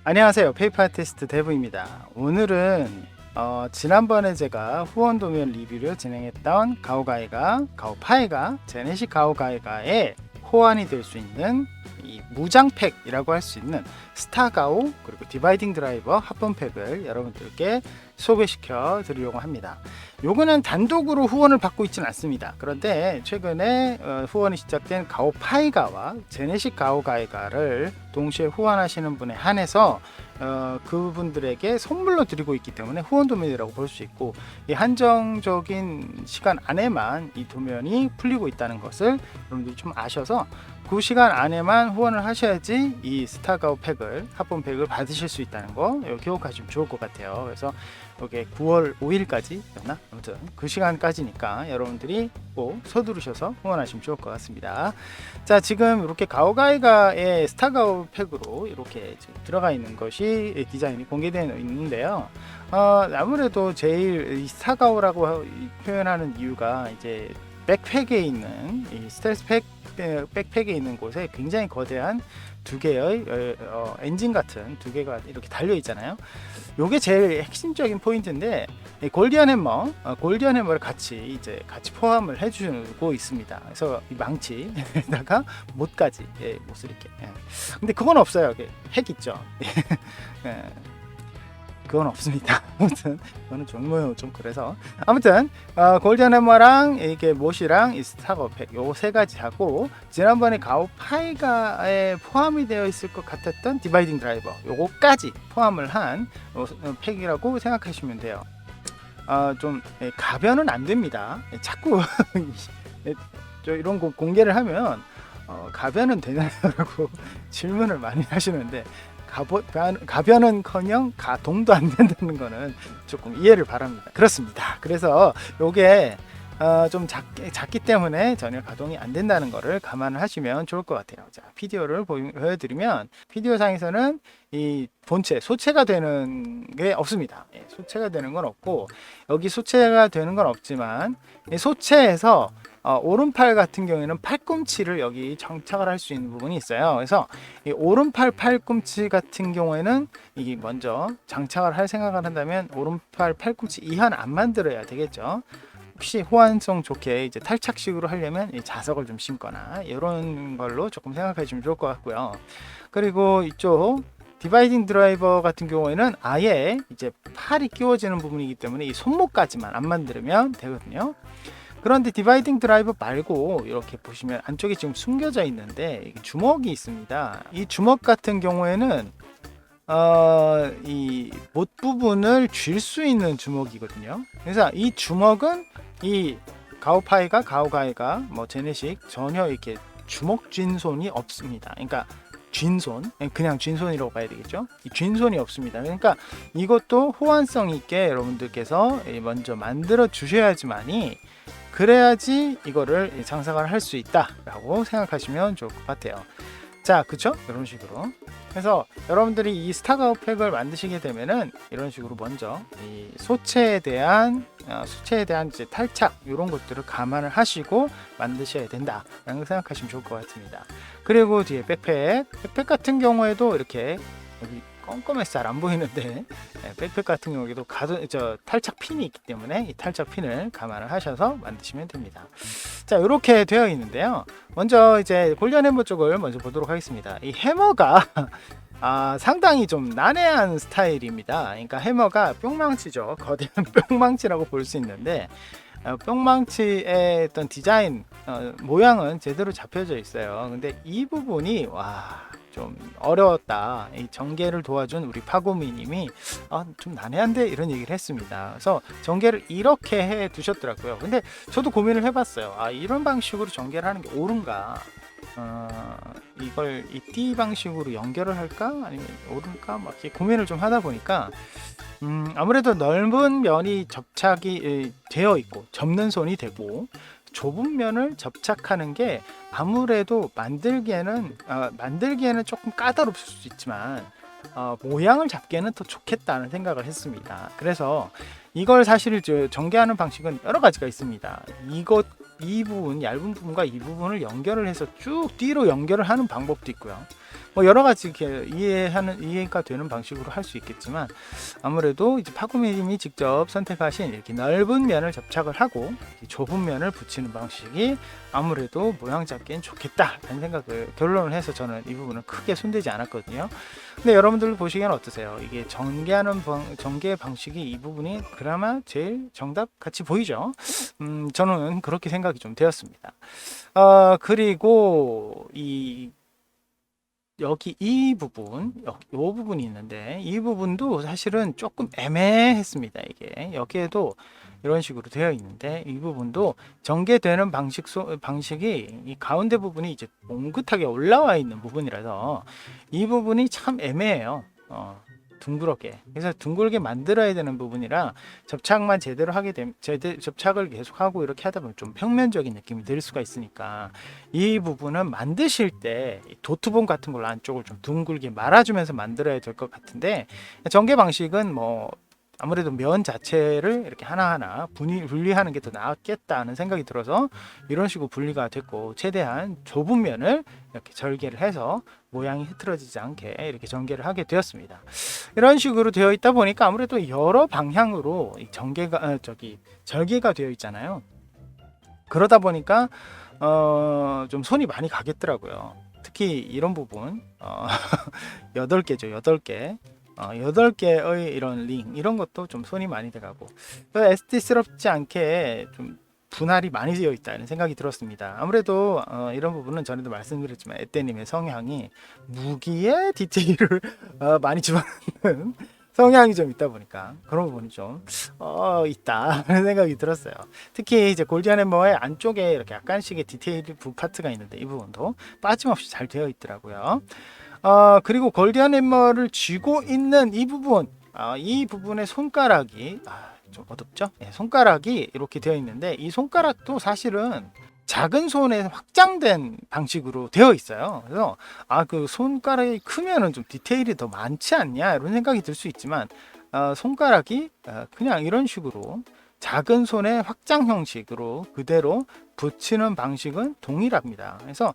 안녕하세요. 페이퍼 아티스트 데브입니다. 오늘은 지난번에 제가 후원 도면 리뷰를 진행했던 가오파이가 제네식 가오가이가의 호환이 될 수 있는 이 무장팩이라고 할 수 있는 스타가오 그리고 디바이딩 드라이버 합본팩을 여러분들께 소개시켜 드리려고 합니다. 요거는 단독으로 후원을 받고 있지는 않습니다. 그런데 최근에 후원이 시작된 가오파이가와 제네식 가오가이가를 동시에 후원하시는 분에 한해서 그분들에게 선물로 드리고 있기 때문에 후원 도면이라고 볼 수 있고, 이 한정적인 시간 안에만 이 도면이 풀리고 있다는 것을 여러분들이 좀 아셔서 그 시간 안에만 후원을 하셔야지 이 스타가오 팩을 합본팩을 받으실 수 있다는 거 기억하시면 좋을 것 같아요. 그래서 이게 9월 5일까지였나? 아무튼 그 시간까지니까 여러분들이 꼭 서두르셔서 후원하시면 좋을 것 같습니다. 자, 지금 이렇게 가오가이가의 스타가오 팩으로 이렇게 지금 들어가 있는 것이 디자인이 공개되어 있는데요. 아무래도 제일 이 스타가오라고 표현하는 이유가 이제 백팩에 있는 이 스텔스 백팩에 있는 곳에 굉장히 거대한 두 개의 엔진 같은 두 개가 이렇게 달려 있잖아요. 요게 제일 핵심적인 포인트인데, 골디언 해머를 같이 포함을 해주고 있습니다. 그래서 이 망치에다가 못까지 못을 이렇게. 근데 그건 없어요. 핵 있죠. 그건 없습니다. 아무튼 그거는 좀 그래서 아무튼 골든 해머랑 이게 못이랑 이 스타가오 팩 요 세 가지 하고, 지난번에 가오파이가에 포함이 되어 있을 것 같았던 디바이딩 드라이버 요거까지 포함을 한 팩이라고 생각하시면 돼요. 좀 가변은 안 됩니다. 자꾸 이런 거 공개를 하면 가변은 되나요라고 질문을 많이 하시는데, 가변은커녕 가동도 안 된다는 거는 조금 이해를 바랍니다. 그렇습니다. 그래서 요게 좀 작기 때문에 전혀 가동이 안 된다는 거를 감안을 하시면 좋을 것 같아요. 자, 비디오를 보여드리면, 비디오 상에서는 이 본체, 소체가 되는 게 없습니다. 소체가 되는 건 없고, 여기 소체가 되는 건 없지만 이 소체에서 오른팔 같은 경우에는 팔꿈치를 여기 장착을 할 수 있는 부분이 있어요. 그래서 이 오른팔 팔꿈치 같은 경우에는 이게 먼저 장착을 할 생각을 한다면 오른팔 팔꿈치 이하는 안 만들어야 되겠죠. 혹시 호환성 좋게 이제 탈착식으로 하려면 이 자석을 좀 심거나 이런 걸로 조금 생각하시면 좋을 것 같고요. 그리고 이쪽 디바이딩 드라이버 같은 경우에는 아예 이제 팔이 끼워지는 부분이기 때문에 이 손목까지만 안 만들면 되거든요. 그런데 디바이딩 드라이버 말고 이렇게 보시면 안쪽에 지금 숨겨져 있는데 주먹이 있습니다. 이 주먹 같은 경우에는 이 못 부분을 쥘 수 있는 주먹이거든요. 그래서 이 주먹은 이 가오가이가 제네식 전혀 이렇게 주먹 쥔손이 없습니다. 그러니까 그냥 쥔손이라고 봐야 되겠죠. 이 쥔손이 없습니다. 그러니까 이것도 호환성 있게 여러분들께서 먼저 만들어 주셔야지만이, 그래야지 이거를 장착을 할 수 있다라고 생각하시면 좋을 것 같아요. 자, 그쵸? 이런 식으로. 그래서 여러분들이 이 스타가오 팩을 만드시게 되면은 이런 식으로 먼저 이 소체에 대한 이제 탈착 이런 것들을 감안을 하시고 만드셔야 된다라는 걸 생각하시면 좋을 것 같습니다. 그리고 뒤에 백팩 같은 경우에도 이렇게 여기 껌껌해서 잘 안 보이는데, 백팩 같은 경우에도 탈착 핀이 있기 때문에 이 탈착 핀을 감안을 하셔서 만드시면 됩니다. 자, 이렇게 되어 있는데요. 먼저 이제 골든 해머 쪽을 먼저 보도록 하겠습니다. 이 해머가 상당히 좀 난해한 스타일입니다. 그러니까 해머가 뿅망치죠. 거대한 뿅망치라고 볼 수 있는데, 뿅망치의 어떤 디자인 모양은 제대로 잡혀져 있어요. 근데 이 부분이 좀 어려웠다. 이 전개를 도와준 우리 파고미님이 좀 난해한데 이런 얘기를 했습니다. 그래서 전개를 이렇게 해 두셨더라고요. 근데 저도 고민을 해봤어요. 이런 방식으로 전개를 하는 게 옳은가? 이걸 이 T 방식으로 연결을 할까? 아니면 옳을까? 막 이렇게 고민을 좀 하다 보니까 아무래도 넓은 면이 접착이 되어 있고 접는 손이 되고, 좁은 면을 접착하는 게 아무래도 만들기에는 조금 까다롭을 수 있지만 모양을 잡기에는 더 좋겠다는 생각을 했습니다. 그래서 이걸 사실 전개하는 방식은 여러 가지가 있습니다. 이 부분, 얇은 부분과 이 부분을 연결을 해서 쭉 뒤로 연결을 하는 방법도 있고요. 뭐 여러 가지 이렇게 이해가 되는 방식으로 할 수 있겠지만 아무래도 이제 파고님이 직접 선택하신 이렇게 넓은 면을 접착을 하고 좁은 면을 붙이는 방식이 아무래도 모양 잡기엔 좋겠다라는 생각을 결론을 해서 저는 이 부분은 크게 손대지 않았거든요. 근데 여러분들 보시기엔 어떠세요? 이게 전개 방식이 이 부분이 그나마 제일 정답 같이 보이죠? 저는 그렇게 생각이 좀 되었습니다. 그리고 여기 이 부분이 있는데 이 부분도 사실은 조금 애매했습니다. 이게 여기에도 이런 식으로 되어 있는데 이 부분도 전개되는 방식이 이 가운데 부분이 이제 옹긋하게 올라와 있는 부분이라서 이 부분이 참 애매해요. 둥그렇게, 그래서 둥글게 만들어야 되는 부분이라 접착만 제대로 하게 되면 접착을 계속하고 이렇게 하다 보면 좀 평면적인 느낌이 들 수가 있으니까 이 부분은 만드실 때 도트본 같은 걸로 안쪽을 좀 둥글게 말아주면서 만들어야 될 것 같은데, 전개 방식은 뭐 아무래도 면 자체를 이렇게 하나하나 분리하는 게 더 낫겠다는 생각이 들어서 이런 식으로 분리가 됐고, 최대한 좁은 면을 이렇게 절개를 해서 모양이 흐트러지지 않게 이렇게 전개를 하게 되었습니다. 이런 식으로 되어 있다 보니까 아무래도 여러 방향으로 절개가 되어 있잖아요. 그러다 보니까 좀 손이 많이 가겠더라고요. 특히 이런 부분 8개죠. 8개. 8개의 이런 링, 이런 것도 좀 손이 많이 돼가고 SD스럽지 않게 좀 분할이 많이 되어 있다는 생각이 들었습니다. 아무래도 이런 부분은 전에도 말씀드렸지만 에떼님의 성향이 무기에 디테일을 많이 집어넣는 성향이 좀 있다 보니까 그런 부분이 좀 있다 하는 생각이 들었어요. 특히 이제 골디안 햄머의 안쪽에 이렇게 약간씩의 디테일 파트가 있는데 이 부분도 빠짐없이 잘 되어 있더라고요. 그리고 골디안 햄머를 쥐고 있는 이 부분, 이 부분의 손가락이 좀 어둡죠? 네, 손가락이 이렇게 되어 있는데 이 손가락도 사실은 작은 손에 확장된 방식으로 되어 있어요. 그래서 그 손가락이 크면은 좀 디테일이 더 많지 않냐 이런 생각이 들 수 있지만 손가락이 그냥 이런 식으로 작은 손의 확장 형식으로 그대로 붙이는 방식은 동일합니다. 그래서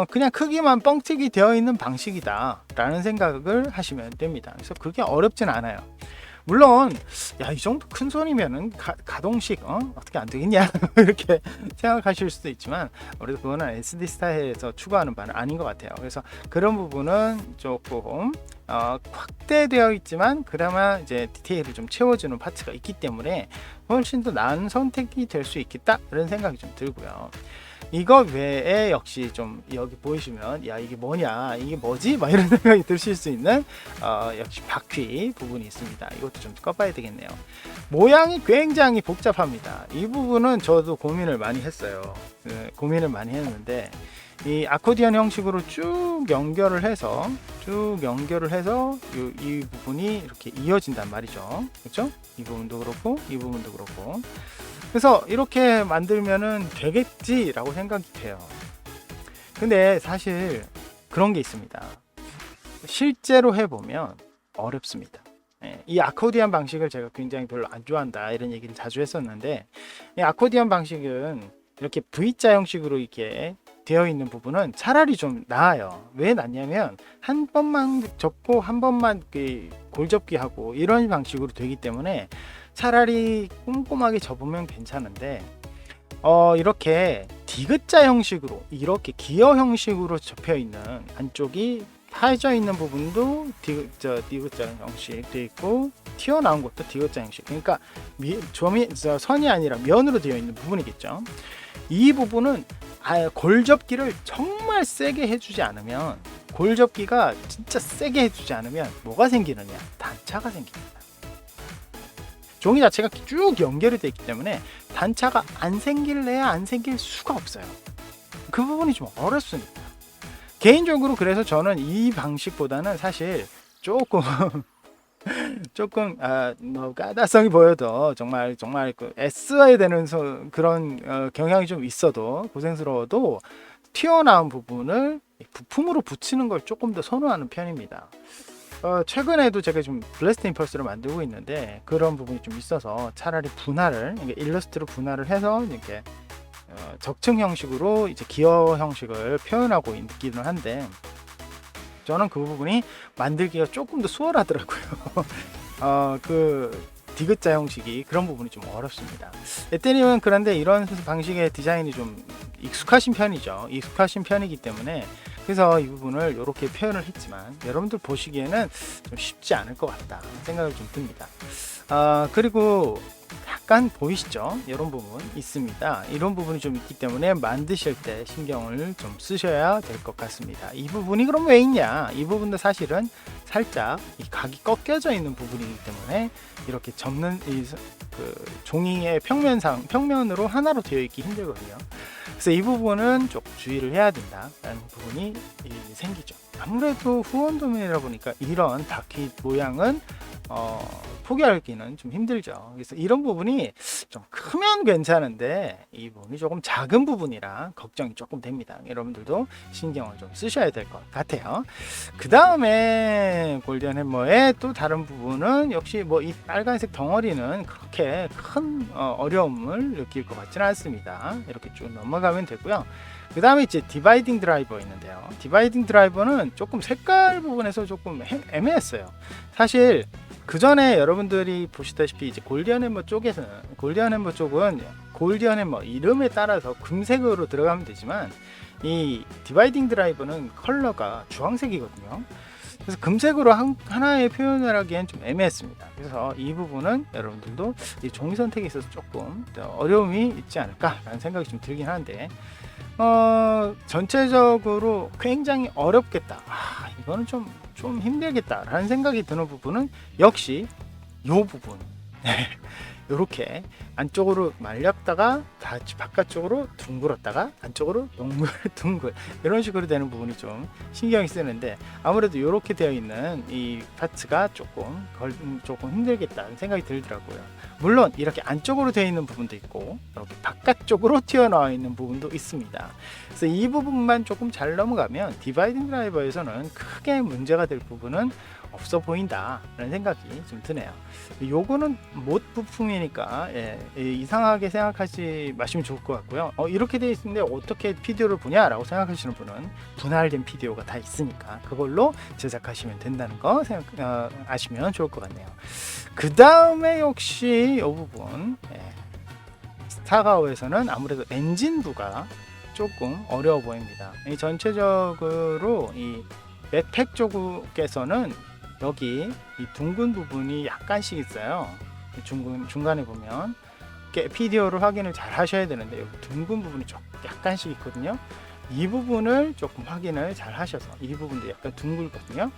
그냥 크기만 뻥튀기 되어 있는 방식이다 라는 생각을 하시면 됩니다. 그래서 그게 어렵진 않아요. 물론 이 정도 큰 손이면은 가동식 어떻게 안 되겠냐 이렇게 생각하실 수도 있지만 그래도 그거는 SD 스타일에서 추구하는 바는 아닌 것 같아요. 그래서 그런 부분은 조금 확대되어 있지만 그나마 이제 디테일을 좀 채워주는 파트가 있기 때문에 훨씬 더 나은 선택이 될 수 있겠다 이런 생각이 좀 들고요. 이거 외에 역시 좀 여기 보이시면 이게 뭐냐, 이게 뭐지? 막 이런 생각이 드실 수 있는 역시 바퀴 부분이 있습니다. 이것도 좀 꺼봐야 되겠네요. 모양이 굉장히 복잡합니다. 이 부분은 저도 고민을 많이 했어요. 고민을 많이 했는데 이 아코디언 형식으로 쭉 연결을 해서 이 부분이 이렇게 이어진단 말이죠. 그렇죠? 이 부분도 그렇고 이 부분도 그렇고. 그래서 이렇게 만들면은 되겠지라고 생각이 돼요. 근데 사실 그런 게 있습니다. 실제로 해보면 어렵습니다. 이 아코디언 방식을 제가 굉장히 별로 안 좋아한다 이런 얘기를 자주 했었는데, 이 아코디언 방식은 이렇게 V자 형식으로 이렇게 되어 있는 부분은 차라리 좀 나아요. 왜 낫냐면 한 번만 접고 한 번만 골접기 하고 이런 방식으로 되기 때문에 차라리 꼼꼼하게 접으면 괜찮은데 이렇게 디귿자 형식으로 이렇게 기어 형식으로 접혀 있는 안쪽이 파져 있는 부분도 디귿자 형식 되어 있고 튀어나온 것도 디귿자 형식, 그러니까 선이 아니라 면으로 되어 있는 부분이겠죠. 이 부분은 골접기를 정말 세게 해주지 않으면, 골접기가 진짜 세게 해주지 않으면 뭐가 생기느냐, 단차가 생깁니다. 종이 자체가 쭉 연결이 되어 있기 때문에 단차가 안 생길래야 안 생길 수가 없어요. 그 부분이 좀 어렵습니다. 개인적으로 그래서 저는 이 방식보다는 사실 조금 까다성이 보여도 정말 애써야 되는 그런 경향이 좀 있어도, 고생스러워도 튀어나온 부분을 부품으로 붙이는 걸 조금 더 선호하는 편입니다. 최근에도 제가 좀 블래스트 임펄스를 만들고 있는데 그런 부분이 좀 있어서 차라리 일러스트로 분할을 해서 이렇게 적층 형식으로 이제 기어 형식을 표현하고 있기는 한데, 저는 그 부분이 만들기가 조금 더 수월하더라고요. 그 디귿자 형식이 그런 부분이 좀 어렵습니다. 에테리움은 그런데 이런 방식의 디자인이 좀 익숙하신 편이죠. 익숙하신 편이기 때문에 그래서 이 부분을 이렇게 표현을 했지만 여러분들 보시기에는 좀 쉽지 않을 것 같다 생각을 좀 듭니다. 그리고 약간 보이시죠? 이런 부분 있습니다. 이런 부분이 좀 있기 때문에 만드실 때 신경을 좀 쓰셔야 될 것 같습니다. 이 부분이 그럼 왜 있냐? 이 부분도 사실은 살짝 이 각이 꺾여져 있는 부분이기 때문에 이렇게 접는 그 종이의 평면으로 하나로 되어 있기 힘들거든요. 그래서 이 부분은 조금 주의를 해야 된다라는 부분이 생기죠. 아무래도 후원 도면이라 보니까 이런 바퀴 모양은 포기하기는 좀 힘들죠. 그래서 이런 부분이 좀 크면 괜찮은데 이 부분이 조금 작은 부분이라 걱정이 조금 됩니다. 여러분들도 신경을 좀 쓰셔야 될 것 같아요. 그 다음에 골든 햄머의 또 다른 부분은 역시 뭐 이 빨간색 덩어리는 그렇게 큰 어려움을 느낄 것 같지는 않습니다. 이렇게 쭉 넘어가면 되고요. 그 다음에 이제 디바이딩 드라이버 있는데요. 디바이딩 드라이버는 조금 색깔 부분에서 조금 애매했어요. 사실 그 전에 여러분들이 보시다시피 이제 골든 햄머 쪽은 골든 햄머 이름에 따라서 금색으로 들어가면 되지만 이 디바이딩 드라이버는 컬러가 주황색이거든요. 그래서 금색으로 하나의 표현을 하기엔 좀 애매했습니다. 그래서 이 부분은 여러분들도 이 종이 선택에 있어서 조금 어려움이 있지 않을까라는 생각이 좀 들긴 하는데 전체적으로 굉장히 어렵겠다. 이거는 좀 힘들겠다라는 생각이 드는 부분은 역시 이 부분. 이렇게 안쪽으로 말렸다가 다시 바깥쪽으로 둥글었다가 안쪽으로 둥글 이런 식으로 되는 부분이 좀 신경이 쓰는데 아무래도 이렇게 되어 있는 이 파츠가 조금 힘들겠다는 생각이 들더라고요. 물론 이렇게 안쪽으로 되어 있는 부분도 있고 이렇게 바깥쪽으로 튀어나와 있는 부분도 있습니다. 그래서 이 부분만 조금 잘 넘어가면 디바이딩 드라이버에서는 크게 문제가 될 부분은 없어 보인다 라는 생각이 좀 드네요. 요거는 못 부품이니까 이상하게 생각하지 마시면 좋을 것 같고요. 이렇게 되어 있는데 어떻게 PDO를 보냐 라고 생각하시는 분은 분할된 PDO가 다 있으니까 그걸로 제작하시면 된다는 거 아시면 좋을 것 같네요. 그 다음에 역시 이 부분 스타가오에서는 아무래도 엔진부가 조금 어려워 보입니다. 이 전체적으로 이 백팩 쪽에서는 여기 이 둥근 부분이 약간씩 있어요. 중간에 보면 PDO를 확인을 잘 하셔야 되는데 여기 둥근 부분이 약간씩 있거든요. 이 부분을 조금 확인을 잘 하셔서 이 부분도 약간 둥글거든요.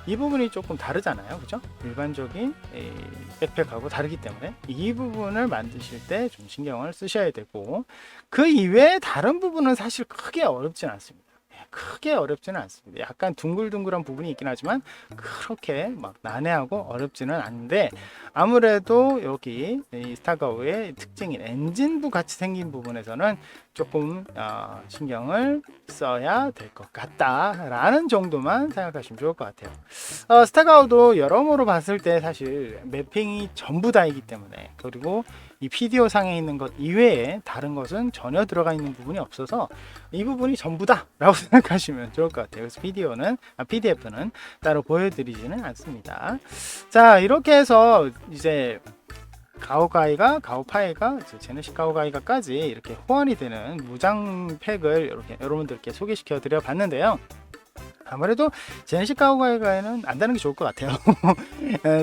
이 부분이 조금 다르잖아요, 그죠? 일반적인 백팩하고 다르기 때문에 이 부분을 만드실 때 좀 신경을 쓰셔야 되고 그 이외에 다른 부분은 사실 크게 어렵진 않습니다. 크게 어렵지는 않습니다. 약간 둥글둥글한 부분이 있긴 하지만 그렇게 막 난해하고 어렵지는 않은데 아무래도 여기 이 스타가우의 특징인 엔진부 같이 생긴 부분에서는 조금 신경을 써야 될 것 같다라는 정도만 생각하시면 좋을 것 같아요. 스타가우도 여러모로 봤을 때 사실 매핑이 전부 다이기 때문에 그리고 이 PDO 상에 있는 것 이외에 다른 것은 전혀 들어가 있는 부분이 없어서 이 부분이 전부다 라고 생각하시면 좋을 것 같아요. 그래서 PDF는 따로 보여드리지는 않습니다. 자, 이렇게 해서 이제 가오파이가 제네시스 가오가이가까지 이렇게 호환이 되는 무장 팩을 이렇게 여러분들께 소개시켜 드려 봤는데요. 아무래도 제네시스 가오가이가에는 안 다는 게 좋을 것 같아요.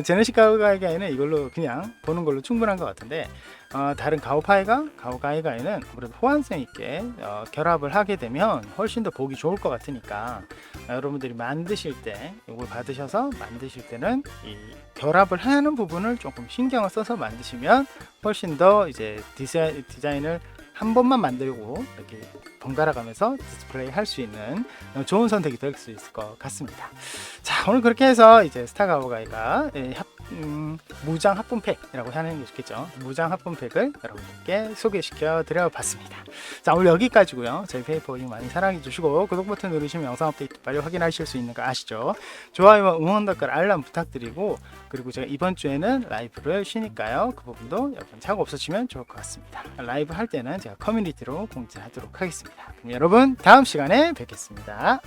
제네시스 가오가이가에는 이걸로 그냥 보는 걸로 충분한 것 같은데 다른 가오가이가에는 아무래도 호환성 있게 결합을 하게 되면 훨씬 더 보기 좋을 것 같으니까 여러분들이 만드실 때 이걸 받으셔서 만드실 때는 이 결합을 하는 부분을 조금 신경을 써서 만드시면 훨씬 더 이제 디자인을 한 번만 만들고 이렇게 번갈아 가면서 디스플레이 할 수 있는 좋은 선택이 될 수 있을 것 같습니다. 자, 오늘 그렇게 해서 이제 스타가오가이가 무장 합본팩이라고 하는 게 좋겠죠. 무장 합본팩을 여러분들께 소개시켜 드려 봤습니다. 자, 오늘 여기까지고요. 저희 페이퍼링 많이 사랑해 주시고 구독 버튼 누르시면 영상 업데이트 빨리 확인하실 수 있는 거 아시죠? 좋아요와 응원 댓글 알람 부탁드리고 그리고 제가 이번 주에는 라이브를 쉬니까요. 그 부분도 여러분 차고 없으시면 좋을 것 같습니다. 라이브 할 때는 제가 커뮤니티로 공지하도록 하겠습니다. 그럼 여러분 다음 시간에 뵙겠습니다.